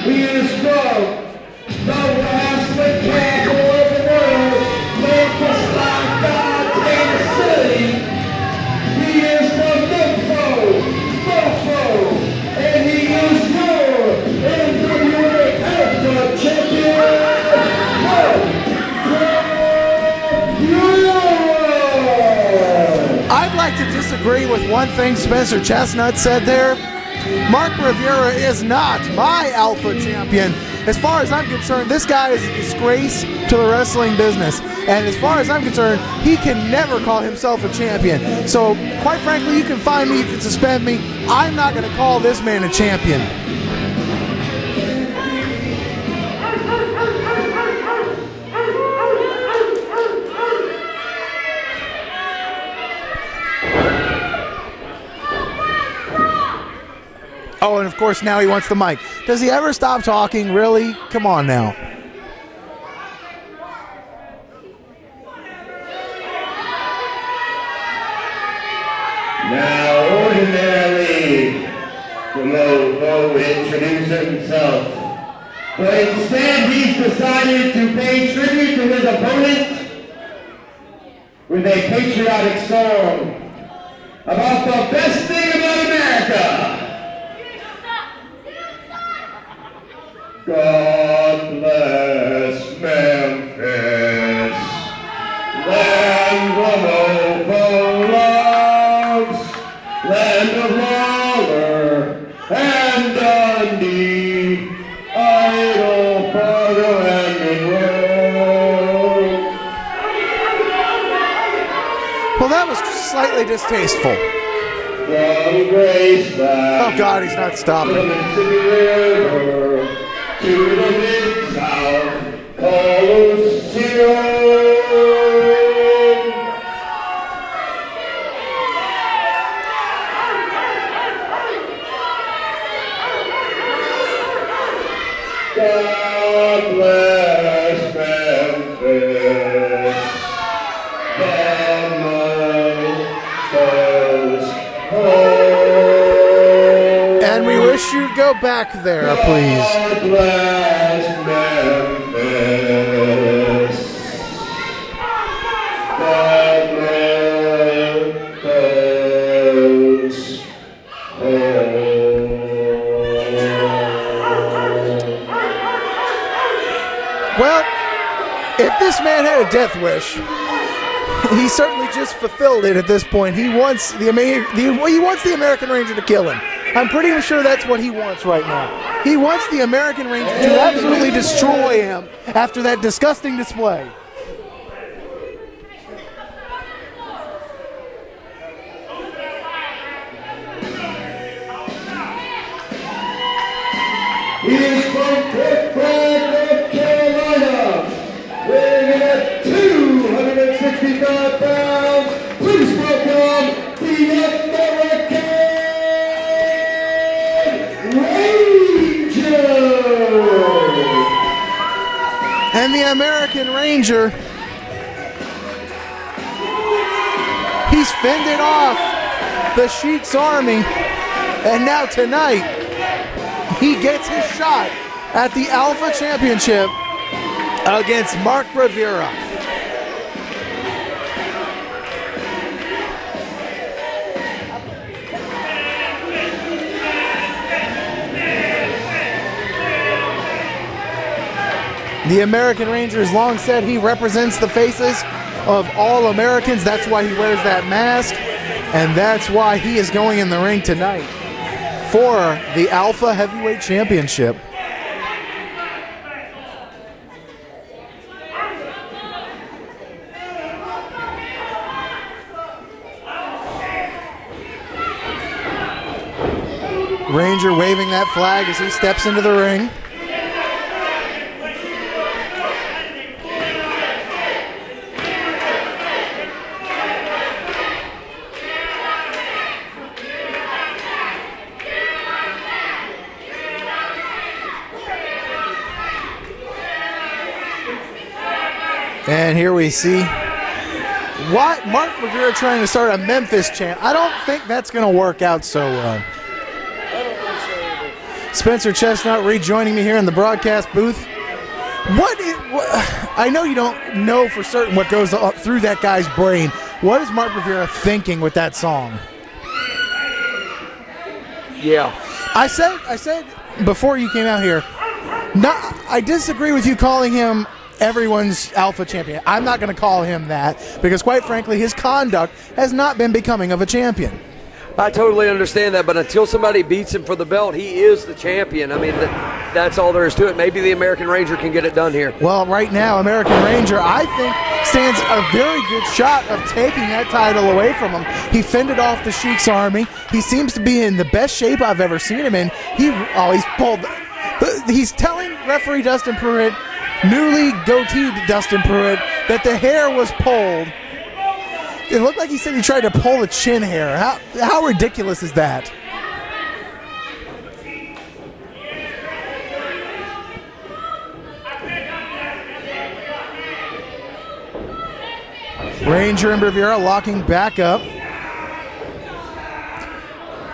He is from the wrestling capital of the world, Memphis, Tennessee. He is from Mempho, Mofo, and he is your NWA Heavyweight Champion. I'd like to disagree with one thing Spencer Chestnut said there. Mark Rivera is not my alpha champion. As far as I'm concerned, this guy is a disgrace to the wrestling business. And as far as I'm concerned, he can never call himself a champion. So, quite frankly, you can fine me, you can suspend me. I'm not going to call this man a champion. Oh, and of course now he wants the mic. Does he ever stop talking? Really? Come on now. Now, ordinarily, the Mofo would introduce himself, but instead he's decided to pay tribute to his opponent with a patriotic song about the best thing about America. God bless Memphis, land the Mofo loves, land of Lawler and Dundee, Idle, Fargo, and Monroe. Well, that was slightly distasteful. From Graceland, Oh, God, he's not stopping. from the Mississippi River to the Mid-South, Colosseum. God bless Memphis, the Memphis home. And we wish you'd go back there, please. God bless Memphis, the Memphis home. Well, if this man had a death wish, he certainly just fulfilled it at this point. He wants the American Ranger to kill him. I'm pretty sure that's what he wants right now. He wants the American Ranger to absolutely destroy him after that disgusting display. He is from Pittsburgh, North Carolina, weighing in at 265 pounds. Please welcome the American Ranger. And the American Ranger, he's fended off the Sheik's army, and now tonight, he gets his shot at the Alpha Championship against Mark Rivera. The American Ranger has long said he represents the faces of all Americans. That's why he wears that mask, and that's why he is going in the ring tonight for the Alpha Heavyweight Championship. Ranger waving that flag as he steps into the ring. And here we see what Mark Rivera trying to start a Memphis chant. I don't think that's going to work out so well. Spencer Chestnut rejoining me here in the broadcast booth. I know you don't know for certain what goes through that guy's brain. What is Mark Rivera thinking with that song? Yeah. I said before you came out here, I disagree with you calling him everyone's alpha champion. I'm not going to call him that because, quite frankly, his conduct has not been becoming of a champion. I totally understand that, but until somebody beats him for the belt, he is the champion. I mean, that's all there is to it. Maybe the American Ranger can get it done here. Well, right now, American Ranger, I think, stands a very good shot of taking that title away from him. He fended off the Sheik's army. He seems to be in the best shape I've ever seen him in. He's telling referee Dustin Pruitt, newly goateed Dustin Pruitt, that the hair was pulled. It looked like he said he tried to pull the chin hair. How ridiculous is that? Ranger and Rivera locking back up.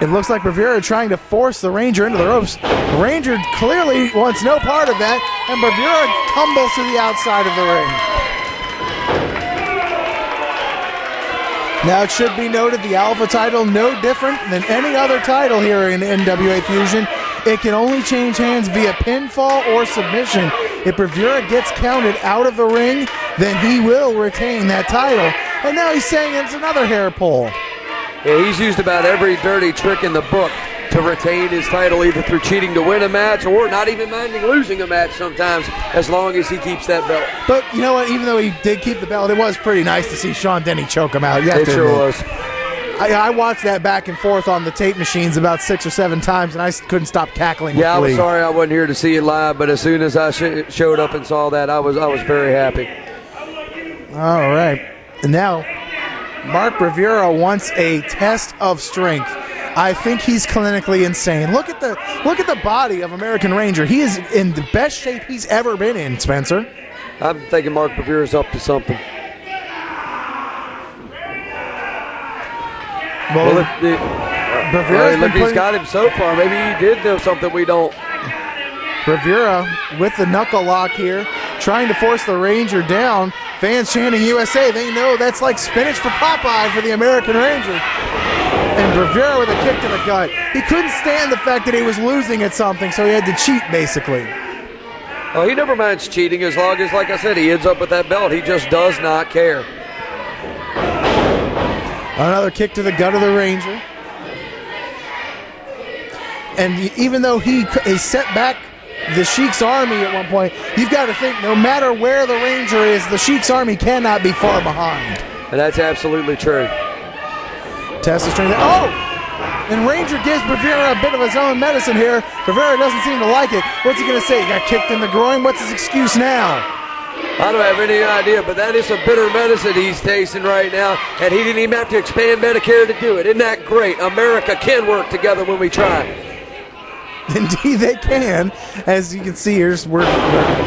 It looks like Rivera trying to force the Ranger into the ropes. Ranger clearly wants no part of that, and Rivera tumbles to the outside of the ring. Now it should be noted the Alpha title, no different than any other title here in NWA Fusion. It can only change hands via pinfall or submission. If Rivera gets counted out of the ring, then he will retain that title. And now he's saying it's another hair pull. Yeah, he's used about every dirty trick in the book to retain his title, either through cheating to win a match or not even minding losing a match sometimes, as long as he keeps that belt. But you know what? Even though he did keep the belt, it was pretty nice to see Sean Denny choke him out. It sure was. I watched that back and forth on the tape machines about 6 or 7 times, and I couldn't stop cackling. Yeah, I was sorry I wasn't here to see it live, but as soon as I showed up and saw that, I was very happy. All right. And now, Mark Rivera wants a test of strength. I think he's clinically insane. Look at the body of American Ranger. He is in the best shape he's ever been in, Spencer. I'm thinking Mark Rivera's up to something. Well, he's got him so far. Maybe he did know something we don't. Rivera with the knuckle lock here, trying to force the Ranger down. Fans chanting USA. They know that's like spinach for Popeye for the American Ranger. And Rivera with a kick to the gut. He couldn't stand the fact that he was losing at something, so he had to cheat, basically. Oh, he never minds cheating as long as, like I said, he ends up with that belt. He just does not care. Another kick to the gut of the Ranger. And even though he set back the Sheik's army at one point, you've got to think no matter where the Ranger is, the Sheik's army cannot be far behind. And that's absolutely true. Test the strength. Oh! And Ranger gives Rivera a bit of his own medicine here. Rivera doesn't seem to like it. What's he going to say? He got kicked in the groin? What's his excuse now? I don't have any idea, but that is some bitter medicine he's tasting right now, and he didn't even have to expand Medicare to do it. Isn't that great? America can work together when we try. Indeed they can. As you can see here, we're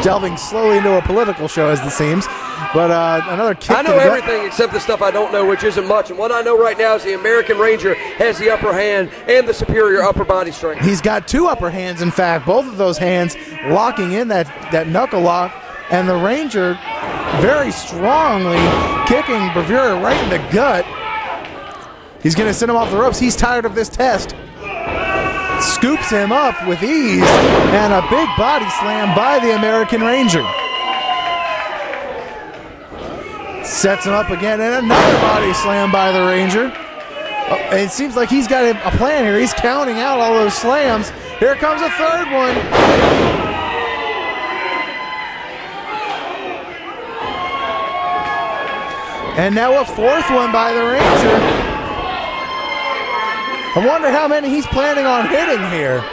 delving slowly into a political show as it seems. But another kick. I know everything except the stuff I don't know, which isn't much. And what I know right now is the American Ranger has the upper hand and the superior upper body strength. He's got 2 upper hands, in fact. Both of those hands locking in that knuckle lock. And the Ranger very strongly kicking Rivera right in the gut. He's going to send him off the ropes. He's tired of this test. Scoops him up with ease, and a big body slam by the American Ranger. Sets him up again, and another body slam by the Ranger. It seems like he's got a plan here. He's counting out all those slams. Here comes a third one. And now a fourth one by the Ranger. I wonder how many he's planning on hitting here.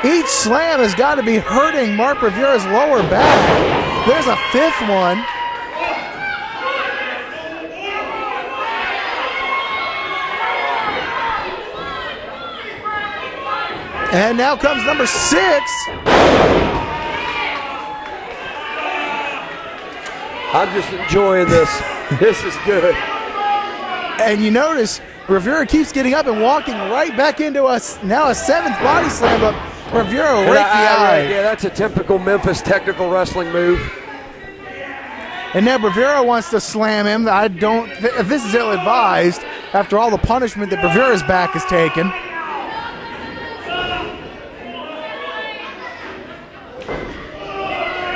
Each slam has got to be hurting Mark Rivera's lower back. There's a 5th one. And now comes number 6. I'm just enjoying this. This is good. And you notice Rivera keeps getting up and walking right back into now a 7th body slam, but Bravura raked the eye. Yeah, that's a typical Memphis technical wrestling move. And now Bravura wants to slam him. If this is ill-advised, after all the punishment that Bravura's back has taken.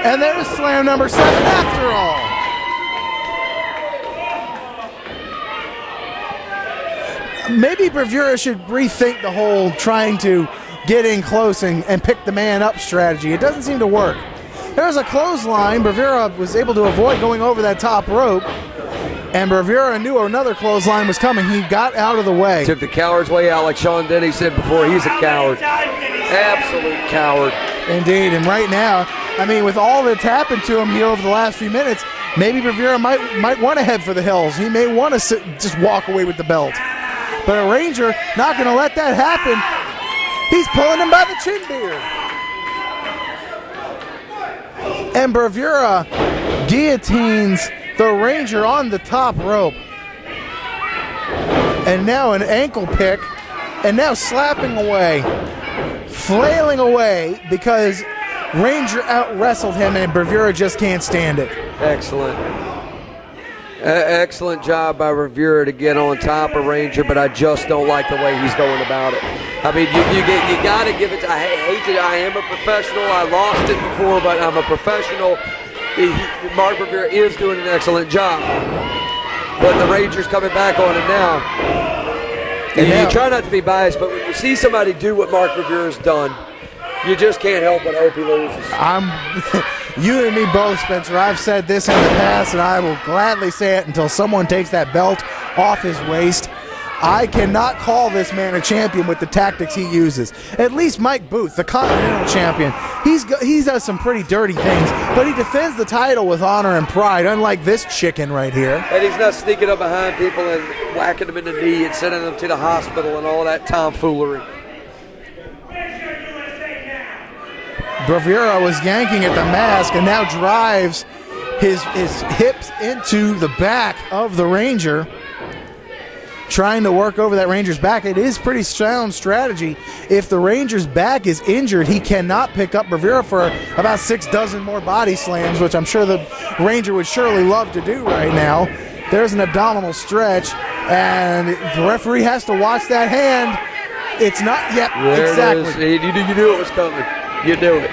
And there's slam number 7 after all. Maybe Bravura should rethink the whole trying to get in close and pick the man up strategy. It doesn't seem to work. There's a clothesline. Bravura was able to avoid going over that top rope. And Bravura knew another clothesline was coming. He got out of the way. Took the coward's way out, like Sean Denny said before. He's a coward. Absolute coward. Indeed. And right now, I mean, with all that's happened to him here over the last few minutes, maybe Bravura might want to head for the hills. He may want to just walk away with the belt. But a Ranger not going to let that happen. He's pulling him by the chin beard. And Bravura guillotines the Ranger on the top rope. And now an ankle pick. And now slapping away. Flailing away because Ranger out-wrestled him and Bravura just can't stand it. Excellent. Excellent job by Bravura to get on top of Ranger, but I just don't like the way he's going about it. I mean, you got to give it to, I hate it. I am a professional. I lost it before, but I'm a professional. Mark Bravura is doing an excellent job. But the Ranger's coming back on him now. And you try not to be biased, but when you see somebody do what Mark Bravura's done, you just can't help but hope he loses. You and me both, Spencer. I've said this in the past, and I will gladly say it until someone takes that belt off his waist. I cannot call this man a champion with the tactics he uses. At least Mike Booth, the Continental Champion, he does some pretty dirty things, but he defends the title with honor and pride, unlike this chicken right here. And he's not sneaking up behind people and whacking them in the knee and sending them to the hospital and all that tomfoolery. Bravura was yanking at the mask and now drives his hips into the back of the Ranger, trying to work over that Ranger's back. It is pretty sound strategy. If the Ranger's back is injured, he cannot pick up Bravura for about 6 dozen more body slams, which I'm sure the Ranger would surely love to do right now. There's an abdominal stretch, and the referee has to watch that hand. It's not yet. There exactly. It is. You knew it was coming. You knew it.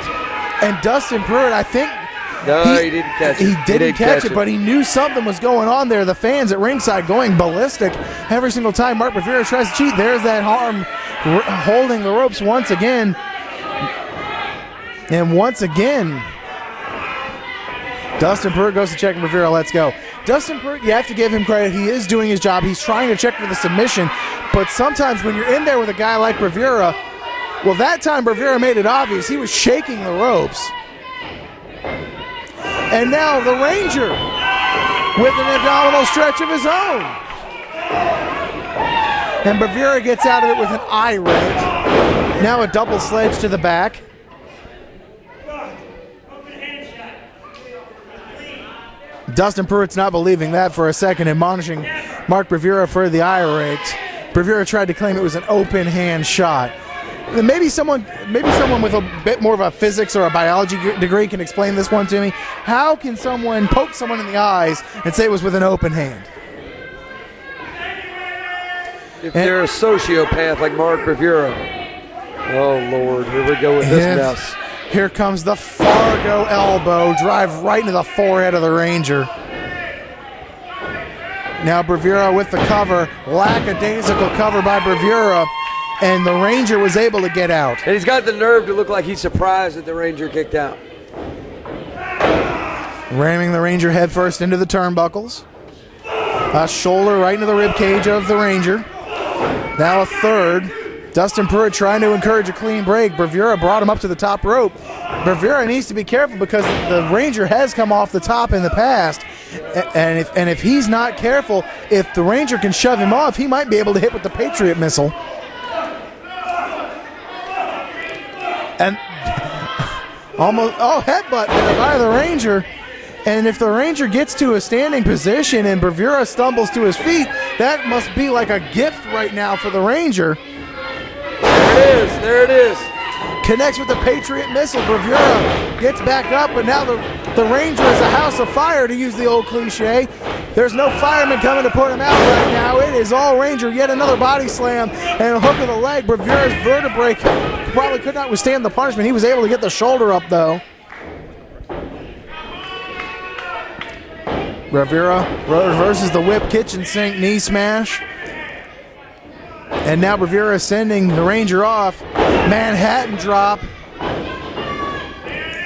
And Dustin Pruitt, I think, he didn't catch it. He didn't catch it, but he knew something was going on there. The fans at ringside going ballistic every single time Mark Bravura tries to cheat. There's that arm holding the ropes once again. And once again, Dustin Pruitt goes to check Bravura. Let's go. Dustin Pruitt, you have to give him credit. He is doing his job. He's trying to check for the submission. But sometimes when you're in there with a guy like Bravura, well, that time Bravura made it obvious. He was shaking the ropes. And now the Ranger with an abdominal stretch of his own. And Bravura gets out of it with an eye rake. Now a double sledge to the back. Dustin Pruitt's not believing that for a second, admonishing Mark Bravura for the eye rakes. Bravura tried to claim it was an open hand shot. Maybe someone with a bit more of a physics or a biology degree can explain this one to me. How can someone poke someone in the eyes and say it was with an open hand? If they're a sociopath like Mark Bravura. Oh, Lord, here we go with this mess. Here comes the Fargo elbow, drive right into the forehead of the Ranger. Now Bravura with the cover, lackadaisical cover by Bravura, and the Ranger was able to get out. And he's got the nerve to look like he's surprised that the Ranger kicked out. Ramming the Ranger headfirst into the turnbuckles. A shoulder right into the rib cage of the Ranger. Now a third. Dustin Pruitt trying to encourage a clean break. Bravura brought him up to the top rope. Bravura needs to be careful because the Ranger has come off the top in the past. And if he's not careful, if the Ranger can shove him off, he might be able to hit with the Patriot missile. And almost, headbutt there by the Ranger. And if the Ranger gets to a standing position and Bravura stumbles to his feet, that must be like a gift right now for the Ranger. There it is. connects with the Patriot missile. Bravura gets back up, but now the Ranger is a house of fire, to use the old cliche. There's no fireman coming to put him out right now. It is all Ranger. Yet another body slam and a hook of the leg. Bravura's vertebrae probably could not withstand the punishment. He was able to get the shoulder up, though. Bravura reverses the whip kitchen sink knee smash. And now Bravura is sending the Ranger off. Manhattan drop.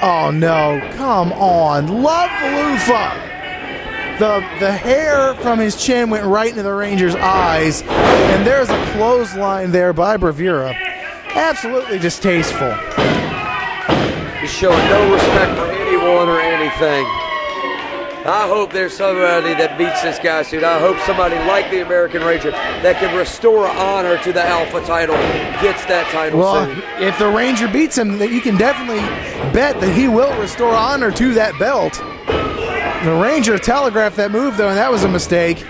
Oh no, come on. Love Lufa. The hair from his chin went right into the Ranger's eyes. And there's a clothesline there by Bravura. Absolutely distasteful. He's showing no respect for anyone or anything. I hope there's somebody that beats this guy soon. I hope somebody like the American Ranger that can restore honor to the Alpha title gets that title soon. If the Ranger beats him, you can definitely bet that he will restore honor to that belt. The Ranger telegraphed that move, though, and that was a mistake.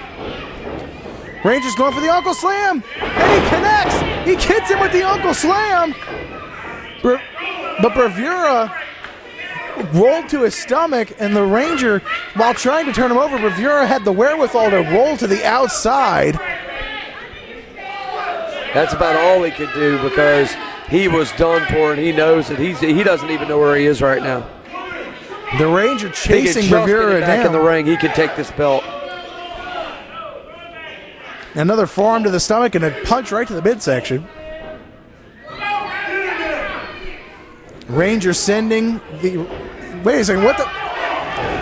Ranger's going for the Uncle Slam, and he connects. He hits him with the Uncle Slam. But Bravura rolled to his stomach, and the Ranger, while trying to turn him over, Bravura had the wherewithal to roll to the outside. That's about all he could do because he was done for, and he knows that he doesn't even know where he is right now. The Ranger chasing Bravura back down. In the ring, he can take this belt. Another forearm to the stomach and a punch right to the midsection. Ranger sending the... Wait a second, what the...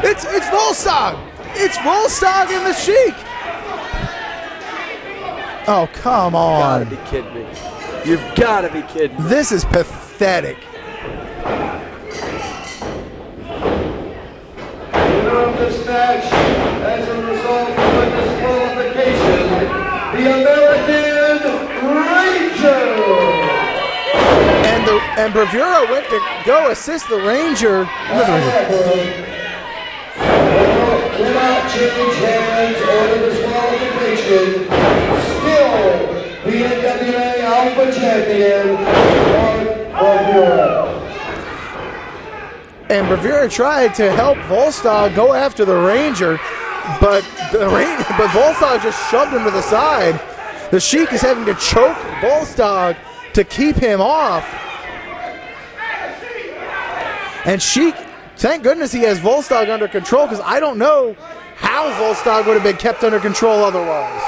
It's Volstagg! It's Volstagg and the Sheik! Oh, come on. You've got to be kidding me. You've got to be kidding me. This is pathetic. Winner of this match, as a result of a disqualification, the American Ranger! And Bravura went to go assist the Ranger. Cannot change hands or the disqualification. Still, the NWA Alpha Champion, Bravura. And Bravura tried to help Volstagg go after the Ranger, but Volstagg just shoved him to the side. The Sheik is having to choke Volstagg to keep him off. And Sheik, thank goodness he has Volstagg under control, because I don't know how Volstagg would have been kept under control otherwise.